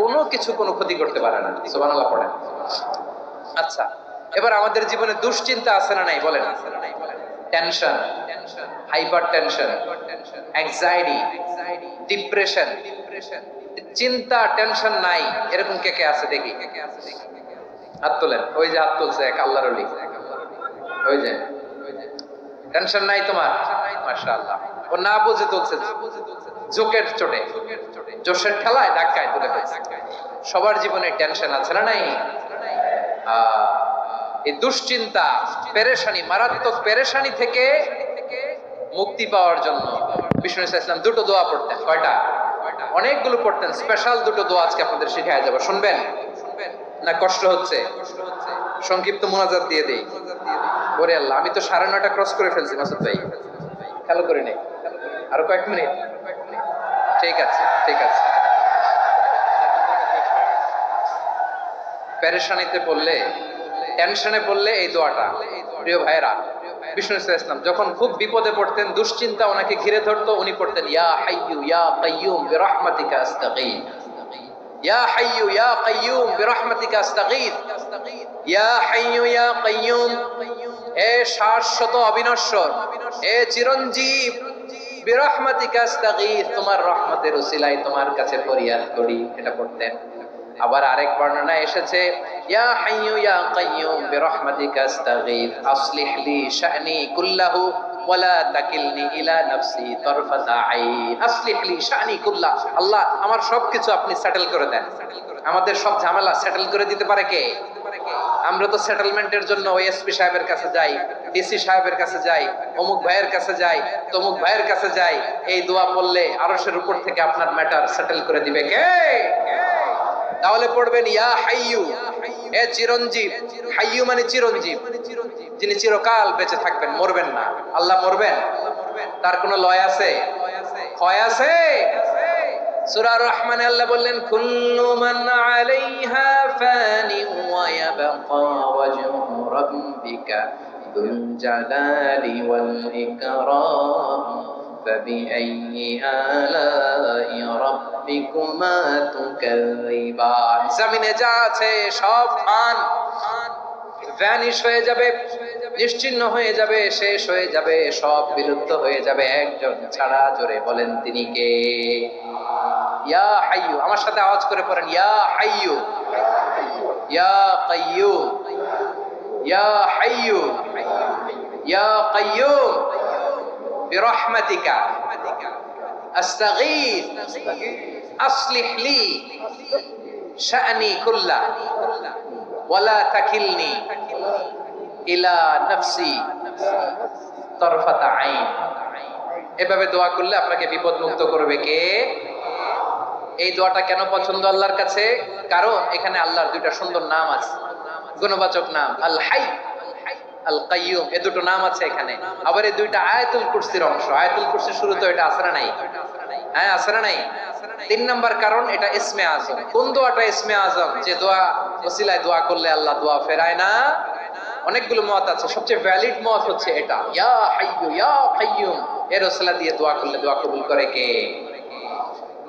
কোনো কিছু কোনো ক্ষতি করতে পারে না। সুবহানাল্লাহ পড়েন। আচ্ছা, এবার আমাদের জীবনে দুশ্চিন্তা আছে না নাই বলেন? Tension, hyper tension, anxiety, depression, চিন্তা, টেনশন নাই এরকম কে কে আছে দেখি? হাত তোলেন। ওই যে হাত তুলছে এক আল্লাহর ওলি, ওই যে টেনশন নাই তোমার, মাশাআল্লাহ। ও না বুঝে তুলছে, জোকের চোটে, জোশের ঠেলায় ধাক্কায় তুলে ফেলছে। সবার জীবনে টেনশন আছে না নাই? এই দুশ্চিন্তা, পেরেশানি, মারাত্মক পেরেশানি থেকে মুক্তি পাওয়ার জন্য বিষ্ণু ইসলাম দুটো দোয়া পড়তেন। কয়টা? অনেকগুলো পড়তেন। স্পেশাল দুটো দোয়া আজকে আপনাদের শিখায় যাব, শুনবেন না? কষ্ট হচ্ছে? সংক্ষিপ্ত মুনাজাত দিয়ে দেই। ওরে আল্লাহ, আমি তো 9:30 ক্রস করে ফেলছি মাসুদ ভাই, খেয়াল করে নেই। আরো কয়েক মিনিট? ঠিক আছে, ঠিক আছে। পেরেশানিতে পড়লে, টেনশনে পড়লে এই দোয়াটা, প্রিয় ভাইরা, বিষ্ণু ইসলাম যখন খুব বিপদে পড়তেন, দুশ্চিন্তা ওনাকে ঘিরে ধরতো, উনি পড়তেন ইয়া হাইয়্যু ইয়া কাইয়্যুম বিরহমাতিকা আস্তাগীথ, ইয়া হাইয়্যু ইয়া কাইয়্যুম বিরহমাতিকা আস্তাগীথ, ইয়া হাইয়্যু ইয়া কাইয়্যুম, এ শাশ্বত অবিনশ্বর, এ চিরঞ্জীব, বিরহমাতিকা আস্তাগীথ, তোমার রহমতের উসিলায় তোমার কাছে ফরিয়াদ করি। এটা পড়তেন। আবার আরেক বর্ণনায় এসেছে ইয়া হাইয়্যু ইয়া কাইয়্যুম বিরহমাতিকা আস্তাগীথ আসলিহ লি শা'নি কুল্লাহু ওয়ালা তাকিলনি ইলা নাফসি তারফাতা আইন। আসলিহ লি শা'নি কুল্লাহ, আল্লাহ আমার সবকিছু আপনি সেটেল করে দেন। আমাদের সব ঝামেলা সেটেল করে দিতে পারে কে? আমরা তো সেটেলমেন্টের জন্য ওএসপি সাহেবের কাছে যাই, ডিসি সাহেবের কাছে যাই, অমুক ভাইয়ের কাছে যাই, তমুক ভাইয়ের কাছে যাই। এই দোয়া পড়লে আরশের উপর থেকে আপনার ম্যাটার সেটেল করে দিবে কে? তাহলে পড়বেন ইয়া হাইয়্যু, এ চিরঞ্জীব। হাইয়্যু মানে চিরঞ্জীব, যিনি চিরকাল বেঁচে থাকবেন, মরবেন না। আল্লাহ মরবেন? তার কোনো লয় আছে? ক্ষয় আছে? সূরা রহমানে আল্লাহ বললেন কুল্লু মান আলাইহা ফানি ওয়া ইয়াবকা ওয়াজহু রাব্বিকা যুল জালালি ওয়াল ইকরাম ফাবিআইয়ি আলাই রাব্বিকুমা তুকাযিবান। জমিনে যা আছে সব ফান, ভ্যানিশ হয়ে যাবে, নিশ্চিহ্ন হয়ে যাবে, শেষ হয়ে যাবে, সব বিলুপ্ত হয়ে যাবে, একজন ছাড়া। জোরে বলেন তিনি কে? ইয়া হাইয়্যু, আমার সাথে আওয়াজ করে পড়েন ইয়া হাইয়্যু ইয়া কাইয়্যুম ইয়া হাইয়্যু ইয়া কাইয়্যুম বিরহমাতিকা আস্তাগীথ আসলিহ লি শা'নি কুল্লাহ ওয়ালা তাকিলনি ইলা নাফসি তারফাতা আইন। এভাবে দোয়া করলে আপনাকে বিপদ মুক্ত করবে কে? এই দোয়াটা কেন পছন্দ আল্লাহর কাছে? কারণ এখানে আল্লাহর দুইটা সুন্দর নাম আছে, গুণবাচক নাম, আল হাই, আল কাইয়ুম, এই দুটো নাম আছে এখানে। আবার এই দুইটা আয়াতুল কুরসির অংশ। আয়াতুল কুরসির শুরুতে এটা আছে না নাই? হ্যাঁ, আছে না নাই? 3 নাম্বার কারণ এটা ইসমে আজম। কোন দোয়াটা ইসমে আজম? যে দোয়া ওসিলায় দোয়া করলে আল্লাহ দোয়া ফেরায় না। অনেকগুলো মত আছে, সবচেয়ে ভ্যালিড মত হচ্ছে এটা, ইয়া হাইয়্যু ইয়া কাইয়্যুম, এর ওসিলা দিয়ে দোয়া করলে দোয়া কবুল করে কে?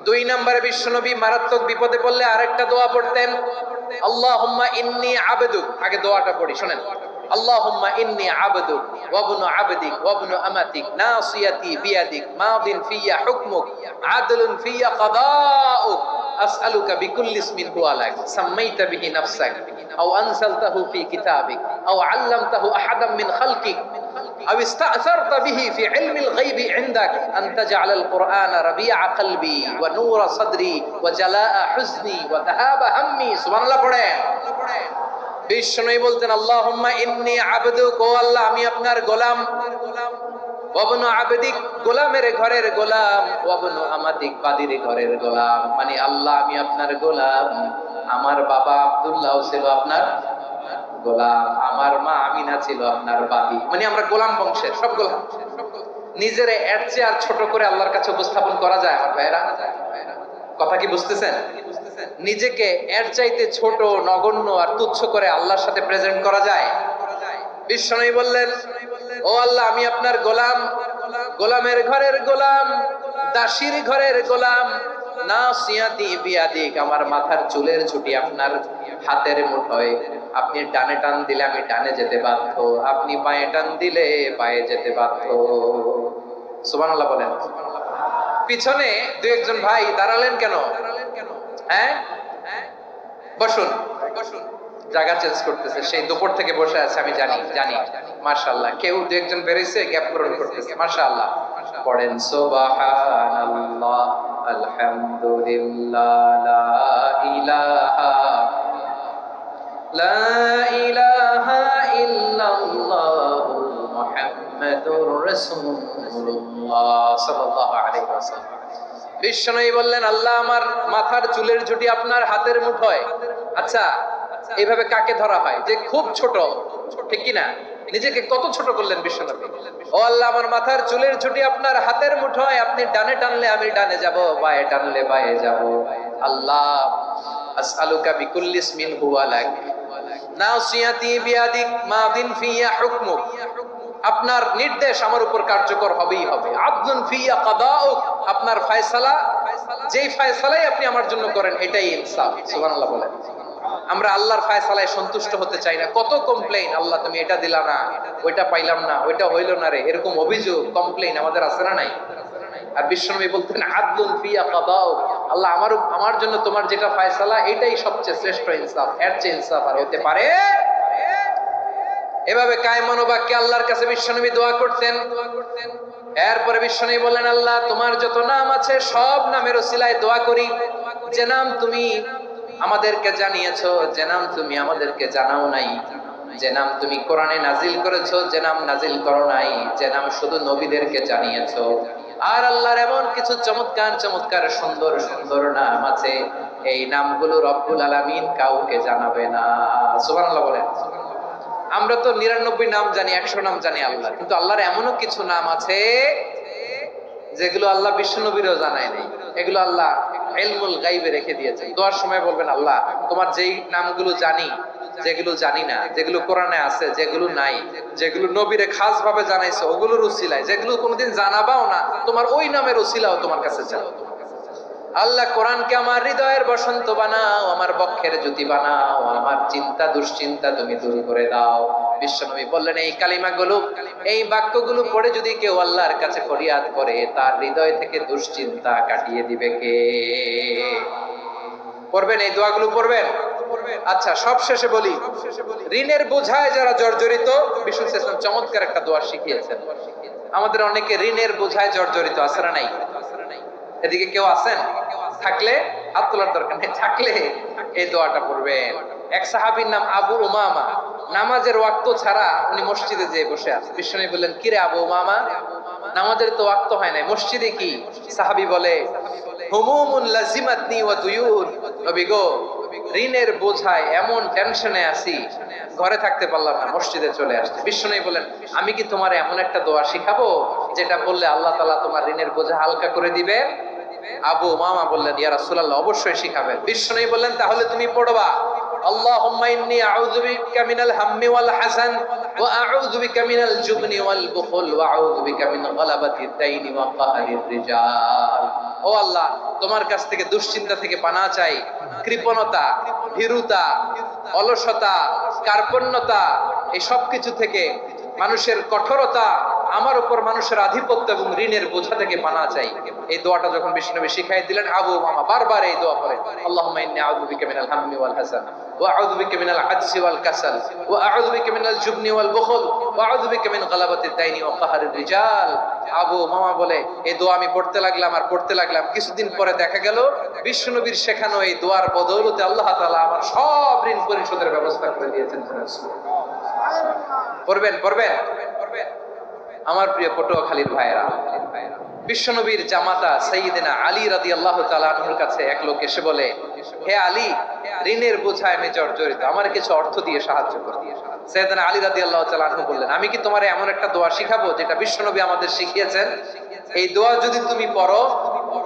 2 নম্বরে বিশ্বনবী মারাত্মক বিপদে পড়লে আরেকটা দোয়া পড়তেন, আল্লাহুম্মা ইন্নী আবদুক। আগে দোয়াটা পড়ি, শুনেন। আল্লাহুম্মা ইন্নী আবদুক ওয়া ইবনু আবদিক ওয়া ইবনু আমাতিক নাসিয়াতি বিয়াদিক মাদিন ফিয়া হুকমুক আদলুন ফিয়া কাদাউক আসআলুকা বিকুল্লি ইসমিন হুয়া লাক সাম্মাইতা বিহি নাফসাক আও আনসালতাহু ফি কিতাবিক আও আল্লামতাহু আহাদাম মিন খালকিক أو استأثرت به في علم الغيب عندك أن تجعل القرآن ربيع قلبي ونور صدري وجلاء حزني وذهاب همي। سبحان الله পড়েন। বিশ্বনবী বলতেন আল্লাহুম্মা ইন্নী আবদুক, ও আল্লাহ আমি আপনার গোলাম, ওয়াবনু আবদিক, গোলামের ঘরের গোলাম, ওয়াবনু আমাতিক, বাদীর ঘরের গোলাম। মানে আল্লাহ আমি আপনার গোলাম, আমার বাবা আব্দুল্লাহ ছিল আপনার গোলাম, আমার মা আমিনা ছিল আপনার বাদী। মানে আমরা গোলাম বংশের, সব গোলাম। নিজের এর চেয়ে আর ছোট করে আল্লাহর কাছে উপস্থাপন করা যায় আমার ভাইরা? কথা কি বুঝতেছেন? নিজেকে এর চাইতে ছোট, নগণ্য আর তুচ্ছ করে আল্লাহর সাথে প্রেজেন্ট করা যায়? বিশ্বনবী বললেন ও আল্লাহ আমি আপনার গোলাম, গোলামের ঘরের গোলাম, দাসীর ঘরের গোলাম, নাসিয়াতি বিয়াদিক, আমার মাথার চুলের ঝুঁটি আপনার হাতের মুঠোয়, আপনি ডানে টান দিলে আমি ডানে যেতে বাধ্য, আপনি বাঁয়ে টান দিলে বাঁয়ে যেতে বাধ্য। সুবহানাল্লাহ বলেন। পিছনে দুই একজন ভাই দাঁড়ালেন কেন? হ্যাঁ, বসুন বসুন, জায়গা চেঞ্জ করতেছে, সেই দুপুর থেকে বসে আছে আমি জানি জানি। মাশাআল্লাহ, কেউ দু একজন বেরিয়েছে, গ্যাপ পূরণ করতেছে। মাশাআল্লাহ, পড়েন সুবহানাল্লাহ, আলহামদুলিল্লাহ, লা ইলাহা ইল্লাল্লাহ, মুহাম্মাদুর রাসূলুল্লাহ সাল্লাল্লাহু আলাইহি ওয়াসাল্লাম। বিশ্বনবী বললেন, আল্লাহ আমার মাথার চুলের ঝুঁটি আপনার হাতের মুঠোয়। আচ্ছা, এইভাবে কাকে ধরা হয়? যে খুব ছোট, ঠিক কিনা? নিজেকে কত ছোট করলেন বিশ্বনবী। ও আল্লাহ, আমার মাথার চুলের ঝুঁটি আপনার হাতের মুঠোয়, আপনি ডানে টানলে আমি ডানে যাব, বাঁয়ে টানলে বাঁয়ে যাব। আল্লাহ, আসআলুকা বিকুল্লি ইসমিন হুয়া লাক, নাসিয়াতি বিয়াদিক, মাদিন ফিয়া হুকমুক, আপনার নির্দেশ আমার উপর কার্যকর হবেই হবে। আদলুন ফিয়া কাদাউক, আপনার ফয়সালা, যেই ফয়সালাই আপনি আমার জন্য করেন এটাই ইনসাফ। সুবহানাল্লাহ বলেন। আমরা আল্লাহর ফয়সালায় সন্তুষ্ট হতে চাই না। কত কমপ্লেইন, আল্লাহ তুমি এটা দিলা না, ওইটা পাইলাম না, ওইটা হইল না রে, এরকম অভিযোগ কমপ্লেইন আমাদের আছে না নাই? আর বিশ্বনবী বলতেন, আদলুন ফিয়া কাদাউক, আল্লাহ আমার জন্য তোমার যেটা ফয়সালা এটাই সবচেয়ে শ্রেষ্ঠ ইনসাফ, এর চেয়ে ইনসাফ আর হতে পারে? এভাবে কায়মান বাক্যে আল্লাহর কাছে বিশ্বনবী দোয়া করতেন। এরপরে বিশ্বনবী বললেন, আল্লাহ তোমার যত নাম আছে সব নামের ওসিলায় দোয়া করি, যে নাম তুমি আমাদেরকে জানিয়েছো, যে নাম তুমি আমাদেরকে জানাও নাই, যে নাম তুমি কোরআনে নাজিল করেছো, যে নাম নাজিল করো নাই, যে নাম শুধু নবীদেরকে জানিয়েছো। আর আল্লাহর এমন কিছু চমৎকার চমৎকার সুন্দর সুন্দর নাম আছে, এই নামগুলো রব্বুল আলামিন কাউকে জানাবে না। সুবহানাল্লাহ বলেন। আমরা তো 99 নাম জানি, 100 নাম জানি আল্লাহ, কিন্তু আল্লাহর এমনও কিছু নাম আছে যেগুলো আল্লাহ বিশ্বনবীরও জানায় নাই। এগুলো আল্লাহ ইলমুল গায়বে রেখে দিয়েছে। দোয়ার সময় বলবেন, আল্লাহ তোমার যেই নামগুলো জানি, যেগুলো জানি না, যেগুলো কোরআনে আছে, যেগুলো নাই, যেগুলো নবীরে খাস ভাবে জানাইছো ওগুলোর উসিলায়, যেগুলো কোনোদিন জানাবাও না, তোমার ওই নামের উসিলাও তোমার কাছে চাও। আল্লাহ কোরআনকে আমার হৃদয়ের বসন্ত বানাও, আমার বক্ষের জ্যোতি বানাও, আমার চিন্তা দুশ্চিন্তা তুমি দূর করে দাও। বিশ্বনবী বললেন, এই কালিমাগুলো, এই বাক্যগুলো পড়ে যদি কেউ আল্লাহর কাছে ফরিয়াদ করে, তার হৃদয় থেকে দুশ্চিন্তা কাটিয়ে দিবে কে? পড়বেন, এই দোয়াগুলো পড়বেন। আচ্ছা, সব শেষে বলি, ঋণের বোঝায় যারা জর্জরিত, বিষ্ণু ইসলাম চমৎকার একটা দোয়া শিখিয়েছেন। আমাদের অনেকে ঋণের বোঝায় জর্জরিত, আছে না নাই? এদিকে কেউ আছেন? থাকলে হাত তোলার দরকার নেই, থাকলে এই দোয়াটা পড়বেন। এক সাহাবীর নাম আবু উমামা, নামাজের ওয়াক্ত ছাড়া উনি মসজিদে যেয়ে বসে আছে। বিশ্বনবী বললেন, কি রে আবু উমামা, নামাজের তো ওয়াক্ত হয় নাই, মসজিদে কি? সাহাবী বলে, হুমুমুন লাজিমাতনি ওয়া দুয়ুন, নবী গো, ঋণের বোঝায় এমন টেনশনে আছি, ঘরে থাকতে পারলাম না, মসজিদে চলে আসছে। বিশ্বনবী বলেন, আমি কি তোমার এমন একটা দোয়া শিখাবো যেটা বললে আল্লাহ তাআলা তোমার ঋণের বোঝা হালকা করে দিবে? আবু উমামা বললেন, ইয়া রাসূলুল্লাহ, অবশ্যই শিখাবেন। বিশ্বনবী বললেন, তাহলে তুমি পড়বা, আল্লাহুম্মা ইন্নী আউযু বিকা মিনাল হাম্মি ওয়াল হাযান ওয়া আউযু বিকা মিনাল জুবনি ওয়াল বুখল ওয়া আউযু বিকা মিন গালাবাতিদ দাইনি ওয়া কাহরির রিজাল। ও আল্লাহ, তোমার কাছ থেকে দুশ্চিন্তা থেকে পানাহ চাই, কৃপণতা, ভীরুতা, অলসতা, কার্পণ্যতা, এই সব কিছু থেকে, মানুষের কঠোরতা, আমার উপর মানুষের আধিপত্য এবং ঋণের বোঝা থেকে পানাহ চাই। এই দোয়াটা যখন বিশ্বনবী শিখাই দিলেন, আবু উমামা বারবার এই দোয়া পড়েন, আল্লাহুম্মা ইন্নী আউযু বিকা মিনাল হাম্মি ওয়াল হাযান ওয়া আউযু বিকা মিনাল আজজি ওয়াল কাসাল ওয়া আউযু বিকা মিনাল জুবনি ওয়াল বুখল ওয়া আউযু বিকা মিন গালাবাতিদ দাইনি ওয়া কাহরির রিজাল। আবু উমামা বলে, এই দোয়া আমি পড়তে লাগলাম আর পড়তে লাগলাম, কিছুদিন পরে দেখা গেল বিশ্বনবীর শেখানো এই দোয়ার বদৌলতে আল্লাহ তাআলা আমার সব ঋণ পরিশোধের ব্যবস্থা করে দিয়েছেন। পড়বেন পড়বেন পড়বেন। আমার প্রিয় পটুয়াখালীর ভাইয়েরা, বিশ্বনবীর জামাতা সাইয়্যিদিনা আলী রাদিয়াল্লাহু তাআলা আনহুর কাছে এক লোক এসে বলে, হে আলী, ঋণের বোঝায় আমি জর্জরিত, আমার কিছু অর্থ দিয়ে সাহায্য করো। সাইয়্যিদিনা আলী রাদিয়াল্লাহু তাআলা আনহু বললেন, আমি কি তোমার এমন একটা দোয়া শিখাবো যেটা বিশ্বনবী আমাদের শিখিয়েছেন? এই দোয়া যদি তুমি পড়ো,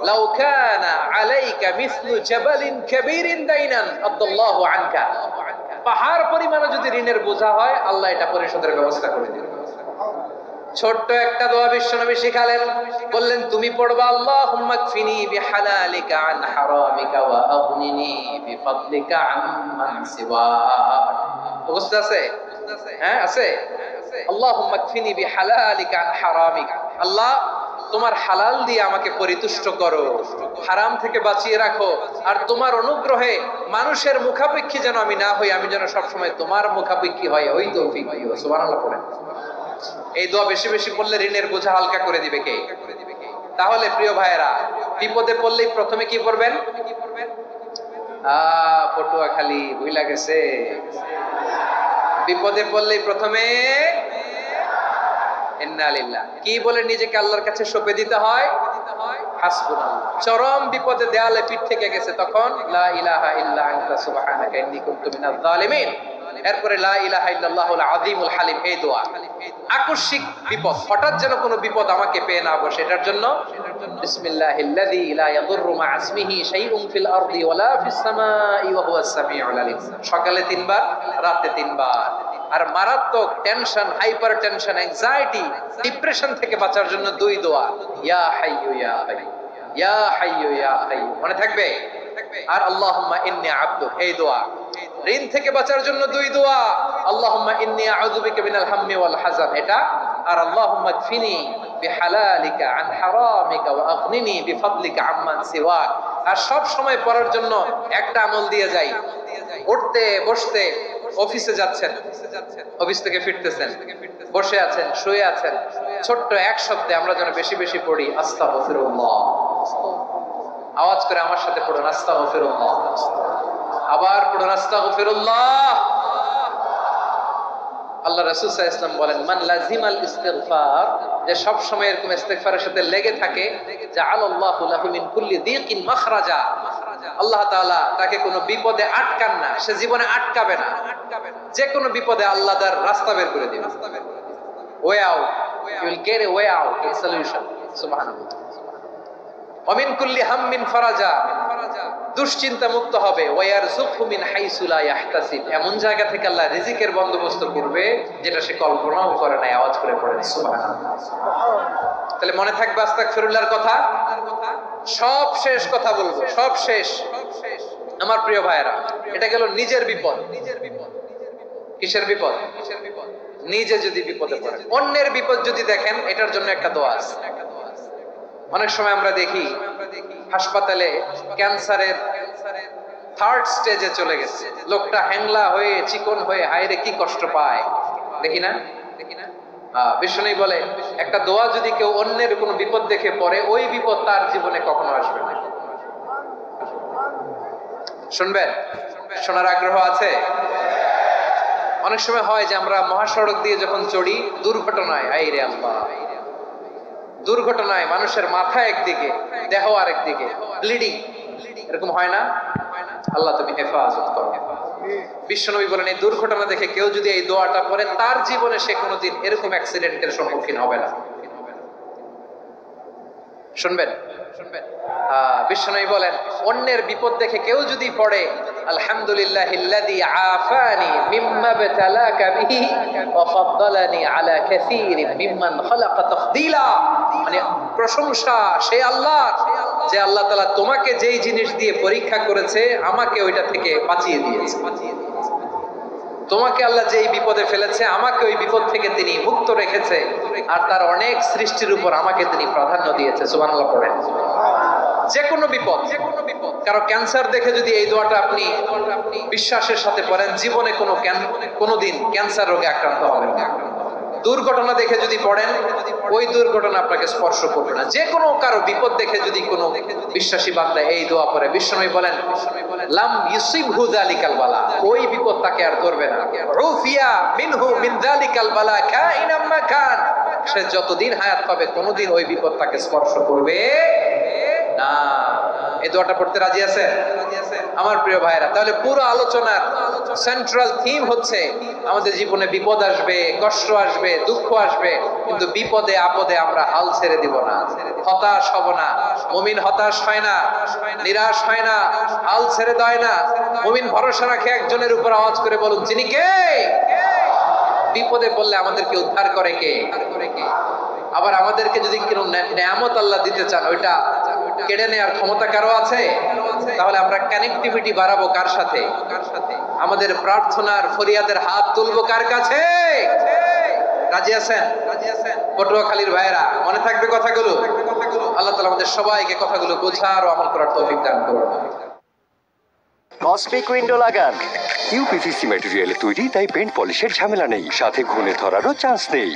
লাউ কানা আলাইকা মিসলু জাবালিন কাবীরিন দাইনান আদাল্লাহু আনকা, পাহাড় পরিমাণে যদি ঋণের বোঝা হয়, আল্লাহ এটা পরিশোধের ব্যবস্থা করে দিবেন। ছোট্ট একটা দোয়া বিশ্বনবী শিখালেন, বললেন তুমি পড়বা আল্লাহুম্মা কফিনি বিহালালিকা আন হারামিকা ওয়া আগনিনি বিফাদলিকা আম্মান সিওয়াক। বুঝতে আছে? হ্যাঁ আছে। আল্লাহুম্মা কফিনি বিহালালিকা আন হারামিকা, আল্লাহ তোমার হালাল দিয়ে আমাকে পরিতুষ্ট করো, হারাম থেকে বাঁচিয়ে রাখো, আর তোমার অনুগ্রহে মানুষের মুখাপেক্ষী যেন আমি না হই, আমি যেন সবসময় তোমার মুখাপেক্ষী হই, ওই তৌফিক দিও। সুবহানাল্লাহ পড়েন। এই দোয়া বেশি বেশি পড়লে ঋণের বোঝা হালকা করে দিবে কে? তাহলে প্রিয় ভাইয়েরা, বিপদে পড়লেই প্রথমে কি পড়বেন? পটুয়াখালী ভুইলা গেছে। বিপদে পড়লেই প্রথমে ইন্না লিল্লাহ কি বলে নিজেকে আল্লাহর কাছে সঁপে দিতে হয়? হাসবুনাল্লাহ। চরম বিপদে দেয়ালে পিঠ থেকে গেছে, তখন লা ইলাহা ইল্লা আনতা সুবহানাকা ইন্নী কুনতু মিনাজ জালিমিন। এরপরে লা ইলাহা ইল্লাল্লাহুল আযীমুল হালিম, এই দোয়া। আকস্মিক বিপদ, হঠাৎ যেন কোনো বিপদ আমাকে পেয়ে না বসে, এটার জন্য বিসমিল্লাহিল্লাযী লা ইয়াদুররু মা ইসমিহি শাইউন ফিল আরদি ওয়ালা ফিস সামাই ওয়া হুয়াস সামিউল আলীম। সকালে 3 বার, রাতে 3 বার। আর মারাত্মক tension, hyper tension, anxiety, depression থেকে বাঁচার জন্য 2 দোয়া, ইয়া হাইয়ু ইয়া কাইয়ুম, ইয়া হাইয়ু ইয়া কাইয়ুম, মনে থাকবে? আর আল্লাহুম্মা ইন্নী আবদুক, এই দোয়া। ঋণ থেকে বাঁচার জন্য 2 দোয়া, আল্লাহুম্মা ইন্নী আউযু বিকা মিনাল হাম্মি ওয়াল হাযান, এটা। আর আল্লাহুম্মা কফিনি বিহালালিকা আন হারামিকা ওয়া আগনিনি বিফাদলিকা আম্মান সিওয়াক। আর সব সময় পড়ার জন্য একটা আমল দিয়ে যাই, উঠতে বসতে, অফিসে যাচ্ছেন, অফিস থেকে ফিরতেছেন, বসে আছেন, শুয়ে আছেন, ছোট্ট এক শব্দে আমরা যেন বেশি বেশি পড়ি আস্তাগফিরুল্লাহ। আওয়াজ করে আমার সাথে পড়ুন আস্তাগফিরুল্লাহ। আবার পড়ুন আস্তাগফিরুল্লাহ। আল্লাহ রাসূল সাল্লাল্লাহু আলাইহি ওয়াসাল্লাম বলেন, মান লাজিমাল ইস্তিগফার, যে সব সময় এরকম ইস্তিগফারের সাথে লেগে থাকে, জাআলাল্লাহু লাহু মিন কুল্লি দীকিন মাখরাজা, আল্লাহ তাআলা তাকে কোনো বিপদে আটকান না, সে জীবনে আটকাবে না। যে কোনো বিপদে আল্লাহ তার রাস্তা বের করে দিবেন, way out, you will get a way out, a solution. সুবহানাল্লাহ। ওয়া মিন কুল্লি হাম্মিন ফারাজা, দুশ্চিন্তা মুক্ত হবে, ওয়ারযুকহু মিন হাইসু লা ইয়াহতাসিব, এমন জায়গা থেকে আল্লাহ রিজিকের বন্দোবস্ত করবে যেটা সে কল্পনাও করে না। আওয়াজ করে পড়েন সুবহানাল্লাহ। তাহলে মনে থাকবে আস্তাগফিরুল্লাহর কথা। সব শেষ কথা বলবো, সব শেষ আমার প্রিয় ভাইয়েরা, এটা গেল নিজের বিপদ। কিসের বিপদ? নিজে যদি বিপদে পড়েন। অন্যের বিপদ যদি দেখেন, এটার জন্য একটা দোয়া আছে। অনেক সময় আমরা দেখি হাসপাতালে ক্যান্সারের 3rd স্টেজে চলে গেছে, লোকটা হ্যাংলা হয়ে চিকন হয়ে হায়রে কি কষ্ট পায়, দেখি না? বিষ্ণু বলে একটা দোয়া যদি কেউ অন্যের কোনো বিপদ দেখে পড়ে, ওই বিপদ তার জীবনে কখনো আসবে না। শুনবেন? শোনার আগ্রহ আছে? অনেক সময় হয় যে আমরা মহাসড়ক দিয়ে যখন চড়ি, দুর্ঘটনায়, আইরে আল্লাহ, দুর্ঘটনায় মানুষের মাথা একদিকে, দেহ আরেকদিকে, ব্লিডিং, এরকম হয় না? আল্লাহ তুমি হেফাজত করো। বিশ্বনবী বলেন, এই দুর্ঘটনা দেখে কেউ যদি এই দোয়াটা পড়ে, তার জীবনে সে কোনোদিন এরকম অ্যাক্সিডেন্টের সম্মুখীন হবে না। শুনবেন? বিশ্বনবী বলেন, অন্যের বিপদ দেখে কেউ যদি পড়ে, আলহামদুলিল্লাহিল্লাযী আফানি মিম্মা বতালাকা বিহি ওয়া ফাদ্দালানি আলা কাসীরিন মিম্মান খালাকা তাফদীলা, মানে প্রশংসা সে আল্লাহর, যে আল্লাহ তাআলা তোমাকে যেই জিনিস দিয়ে পরীক্ষা করেছে, আমাকে ওইটা থেকে বাঁচিয়ে দিয়েছে। তোমাকে আল্লাহ যেই বিপদে ফেলেছে, আমাকে ওই বিপদ থেকে তিনি মুক্ত রেখেছে, আর তার অনেক সৃষ্টির উপর আমাকে তিনি প্রাধান্য দিয়েছে। সুবহানাল্লাহ পড়েন। যে কোনো বিপদ, কারো ক্যান্সার দেখে যদি এই দোয়াটা আপনি বিশ্বাসের সাথে পড়েন, জীবনে কোনোদিন ক্যান্সার রোগে আক্রান্ত হবেন না। দুর্ঘটনা দেখে যদি পড়েন, ওই দুর্ঘটনা আপনাকে স্পর্শ করবে না। যে কোনো কারো বিপদ দেখে যদি কোনো বিশ্বাসী বান্দা এই দোয়া পড়ে, বিশ্বনবী বলেন, লাম ইউসিবহু যালিকাল বালা, ওই বিপদ তাকে আর ধরবে না। রুফিয়া মিনহু মিন যালিকাল বালা কাইনাম মা কান, সে যতদিন হায়াত পাবে কোনোদিন ওই বিপদ তাকে স্পর্শ করবে না। এই দোয়াটা পড়তে রাজি আছেন আমার প্রিয় ভাইরা? তাহলে পুরো আলোচনার সেন্ট্রাল থিম হচ্ছে, আমাদের জীবনে বিপদ আসবে, কষ্ট আসবে, দুঃখ আসবে, কিন্তু বিপদে আপদে আমরা হাল ছেড়ে দিব না, হতাশ হব না। মুমিন হতাশ হয় না, নিরাশ হয় না, হাল ছেড়ে দেয় না। মুমিন ভরসা রাখে একজনের উপর। আওয়াজ করে বলুন, যিনি কে? বিপদে পড়লে আমাদেরকে উদ্ধার করে কে? আবার আমাদেরকে যদি কোনো নেয়ামত আল্লাহ দিতে চান, ওইটা কেড়ে নেওয়ার ক্ষমতা কারো আছে? তাহলে আমরা কানেক্টিভিটি বাড়াবো কার সাথে? আমাদের প্রার্থনার ফরিয়াদের হাত তুলবো কার কাছে? রাজি আছেন? পটুয়াখালীর ভাইয়েরা, মনে থাকবে কথাগুলো? আল্লাহ তাআলা আমাদের সবাইকে কথাগুলো বোঝার ও আমল করার তৌফিক দান করুন। কসমিক উইন্ডো লাগান। ইউপিভিসি ম্যাটেরিয়ালে তৈরি, তাই পেইন্ট পলিশের ঝামেলা নেই, সাথে ঘুণে ধরারও চান্স নেই।